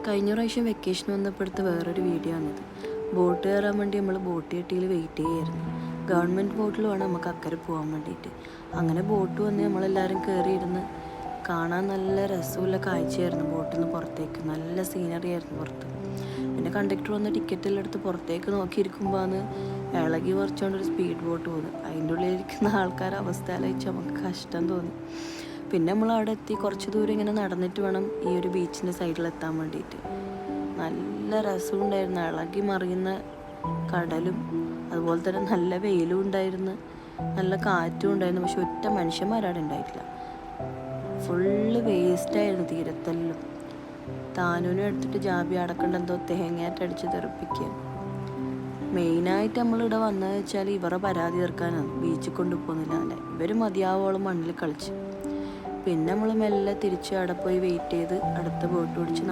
കഴിഞ്ഞ പ്രാവശ്യം വെക്കേഷൻ വന്നപ്പോഴത്തെ വേറൊരു വീഡിയോ ആണിത്. ബോട്ട് കയറാൻ വേണ്ടി നമ്മൾ ബോട്ട് കെട്ടിയിൽ വെയിറ്റ് ചെയ്യായിരുന്നു. ഗവൺമെൻറ് ബോട്ടിൽ വേണം നമുക്ക് അക്കരെ പോകാൻ വേണ്ടിയിട്ട്. അങ്ങനെ ബോട്ട് വന്ന് നമ്മളെല്ലാവരും കയറിയിരുന്ന് കാണാൻ നല്ല രസമുള്ള കാഴ്ചയായിരുന്നു. ബോട്ടിൽ നിന്ന് പുറത്തേക്ക് നല്ല സീനറി ആയിരുന്നു പുറത്ത്. പിന്നെ കണ്ടക്ടർ വന്ന് ടിക്കറ്റെല്ലാം എടുത്ത് പുറത്തേക്ക് നോക്കിയിരിക്കുമ്പോൾ ഇളകി പറിച്ചുകൊണ്ടൊരു സ്പീഡ് ബോട്ട് പോകുന്നു. അതിൻ്റെ ഉള്ളിലിരിക്കുന്ന ആൾക്കാരുടെ അവസ്ഥ ആലോചിച്ച് നമുക്ക് കഷ്ടം തോന്നി. പിന്നെ നമ്മൾ അവിടെ എത്തി കുറച്ച് ദൂരം ഇങ്ങനെ നടന്നിട്ട് വേണം ഈ ഒരു ബീച്ചിൻ്റെ സൈഡിലെത്താൻ വേണ്ടിയിട്ട്. നല്ല രസമുണ്ടായിരുന്നു. ഇളകി മറിയുന്ന കടലും അതുപോലെ തന്നെ നല്ല വെയിലും ഉണ്ടായിരുന്നു, നല്ല കാറ്റും ഉണ്ടായിരുന്നു. പക്ഷെ ഒറ്റ മനുഷ്യന്മാരവിടെ ഉണ്ടായിട്ടില്ല. ഫുള്ള് വേസ്റ്റായിരുന്നു തീരത്തെല്ലാം. താനൂനും എടുത്തിട്ട് ജാബി അടക്കണ്ടെന്തോ തേങ്ങയായിട്ടടിച്ച് തെറിപ്പിക്കുക. മെയിനായിട്ട് നമ്മളിവിടെ വന്നതെന്ന് വെച്ചാൽ ഇവരുടെ പരാതി തീർക്കാനാണ്. ബീച്ചിൽ കൊണ്ടുപോകുന്നില്ല അല്ലേ, ഇവർ മതിയാവോളം മണ്ണിൽ കളിച്ച്. പിന്നെ നമ്മൾ മെല്ലെ തിരിച്ച് അവിടെ പോയി വെയിറ്റ് ചെയ്ത് അടുത്ത ബോട്ട് പിടിച്ച്